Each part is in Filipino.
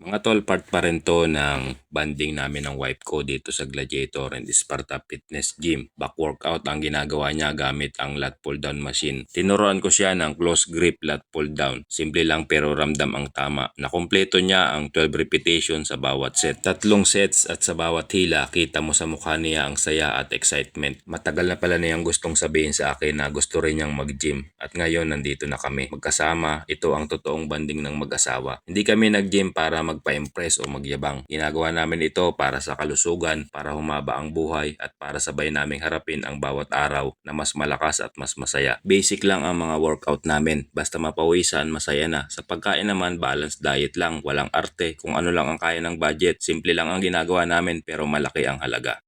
Mga tol, part pa rin to ng banding namin ng wife ko dito sa Gladiator and Sparta Fitness Gym. Back workout ang ginagawa niya gamit ang lat pull down machine. Tinuruan ko siya ng close grip lat pull down. Simple lang pero ramdam ang tama. Nakumpleto niya ang 12 repetition sa bawat set. 3 sets at sa bawat hila, kita mo sa mukha niya ang saya at excitement. Matagal na pala niyang gustong sabihin sa akin na gusto rin niyang mag-gym. At ngayon nandito na kami. Magkasama, ito ang totoong banding ng mag-asawa. Hindi kami nag-gym para magpa-impress o magyabang. Ginagawa namin ito para sa kalusugan, para humaba ang buhay at para sabay naming harapin ang bawat araw na mas malakas at mas masaya. Basic lang ang mga workout namin. Basta mapawisan, masaya na. Sa pagkain naman, balanced diet lang. Walang arte. Kung ano lang ang kaya ng budget. Simple lang ang ginagawa namin pero malaki ang halaga.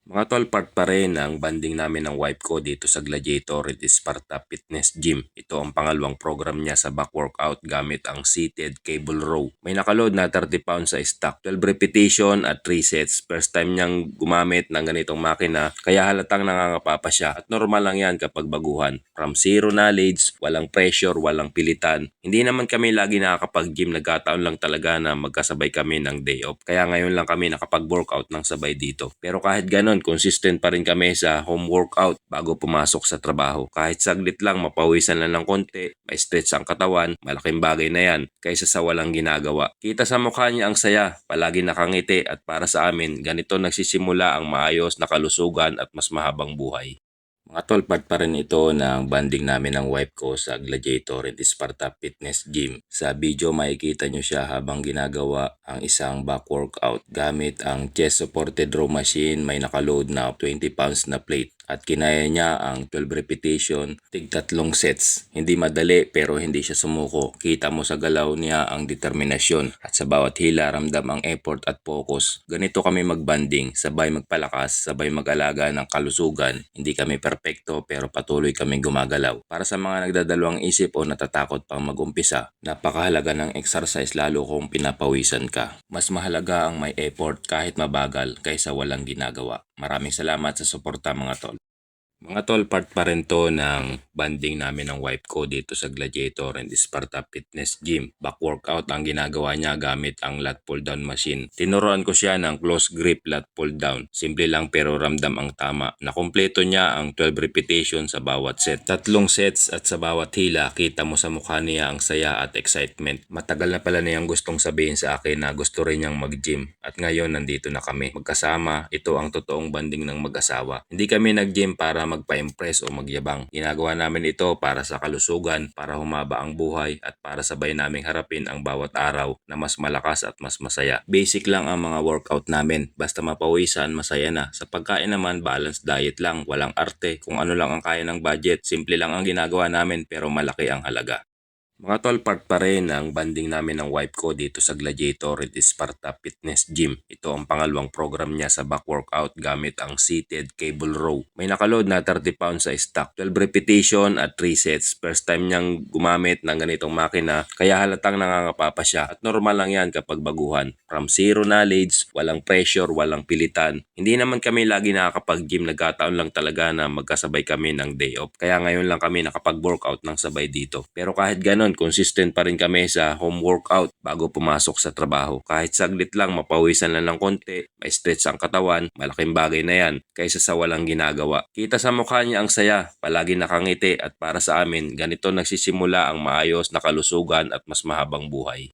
Mga tol, part pa rin ang banding namin ng wife ko dito sa Gladiator at Sparta Fitness Gym. Ito ang pangalawang program niya sa back workout gamit ang seated cable row. May nakaload na 30 pounds sa stock, 12 repetition at 3 sets. First time niyang gumamit ng ganitong makina kaya halatang nangangapa pa siya. At normal lang yan kapag baguhan. From zero knowledge, walang pressure, walang pilitan. Hindi naman kami lagi nakakapag-gym, nagkataon lang talaga na magkasabay kami ng day off. Kaya ngayon lang kami nakapag-workout ng sabay dito. Pero kahit ganon, consistent pa rin kami sa home workout bago pumasok sa trabaho. Kahit saglit lang, mapawisan lang ng konti, may stretch ang katawan, malaking bagay na yan kaysa sa walang ginagawa. Kita sa mukha niya ang saya, palagi nakangiti at para sa amin, ganito nagsisimula ang maayos na kalusugan at mas mahabang buhay. Mga tol, part pa rin ito ng banding namin ng wife ko sa Gladiator and Sparta Fitness Gym. Sa video makikita nyo siya habang ginagawa ang isang back workout. Gamit ang chest supported row machine, may nakaload na 20 pounds na plate. At kinaya niya ang 12 repetition, tig 3 sets. Hindi madali pero hindi siya sumuko. Kita mo sa galaw niya ang determinasyon. At sa bawat hila, ramdam ang effort at focus. Ganito kami magbanding, sabay magpalakas, sabay mag-alaga ng kalusugan. Hindi kami perpekto pero patuloy kami gumagalaw. Para sa mga nagdadalawang isip o natatakot pang mag-umpisa, napakahalaga ng exercise lalo kung pinapawisan ka. Mas mahalaga ang may effort kahit mabagal kaysa walang ginagawa. Maraming salamat sa suporta mga tol. Mga tol, part pa rin to ng banding namin ng wife ko dito sa Gladiator and Sparta Fitness Gym. Back workout ang ginagawa niya gamit ang lat pull down machine. Tinuruan ko siya ng close grip lat pull down. Simple lang pero ramdam ang tama. Nakumpleto niya ang 12 repetition sa bawat set. 3 sets at sa bawat hila, kita mo sa mukha niya ang saya at excitement. Matagal na pala niyang gustong sabihin sa akin na gusto rin niyang mag-gym. At ngayon nandito na kami. Magkasama, ito ang totoong banding ng mag-asawa. Hindi kami nag-gym para magpa-impress o magyabang. Ginagawa namin ito para sa kalusugan, para humaba ang buhay at para sabay naming harapin ang bawat araw na mas malakas at mas masaya. Basic lang ang mga workout namin. Basta mapawisan, masaya na. Sa pagkain naman, balanced diet lang. Walang arte. Kung ano lang ang kaya ng budget. Simple lang ang ginagawa namin pero malaki ang halaga. Mga tol, part pa rin ang banding namin ng wife ko dito sa Gladiator at Sparta Fitness Gym. Ito ang pangalawang program niya sa back workout gamit ang seated cable row. May nakaload na 30 pounds sa stock, 12 repetition at 3 sets. First time niyang gumamit ng ganitong makina kaya halatang nangangapa pa siya. At normal lang yan kapag baguhan. From zero knowledge, walang pressure, walang pilitan. Hindi naman kami lagi nakakapag-gym, nagkataon lang talaga na magkasabay kami ng day off. Kaya ngayon lang kami nakapag-workout ng sabay dito. Pero kahit ganon, consistent pa rin kami sa home workout bago pumasok sa trabaho. Kahit saglit lang, mapawisan lang ng konti, may stretch ang katawan, malaking bagay na yan kaysa sa walang ginagawa. Kita sa mukha niya ang saya, palagi nakangiti at para sa amin, ganito nagsisimula ang maayos na kalusugan at mas mahabang buhay.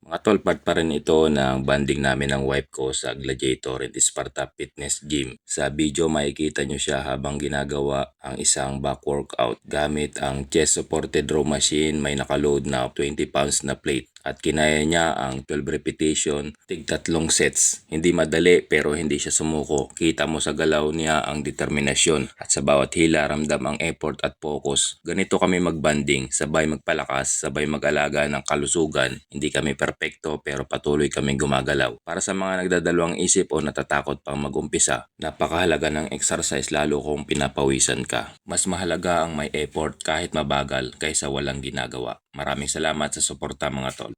Mga tol, part pa rin ito ng banding namin ng wife ko sa Gladiator at Sparta Fitness Gym. Sa video makikita nyo siya habang ginagawa ang isang back workout. Gamit ang chest supported row machine, may nakaload na 20 pounds na plate. At kinaya niya ang 12 repetition, tig 3 sets. Hindi madali pero hindi siya sumuko. Kita mo sa galaw niya ang determinasyon. At sa bawat hila, ramdam ang effort at focus. Ganito kami magbanding, sabay magpalakas, sabay mag-alaga ng kalusugan. Hindi kami perpekto pero patuloy kami gumagalaw. Para sa mga nagdadalawang isip o natatakot pang mag-umpisa, napakahalaga ng exercise lalo kung pinapawisan ka. Mas mahalaga ang may effort kahit mabagal kaysa walang ginagawa. Maraming salamat sa suporta mga tol.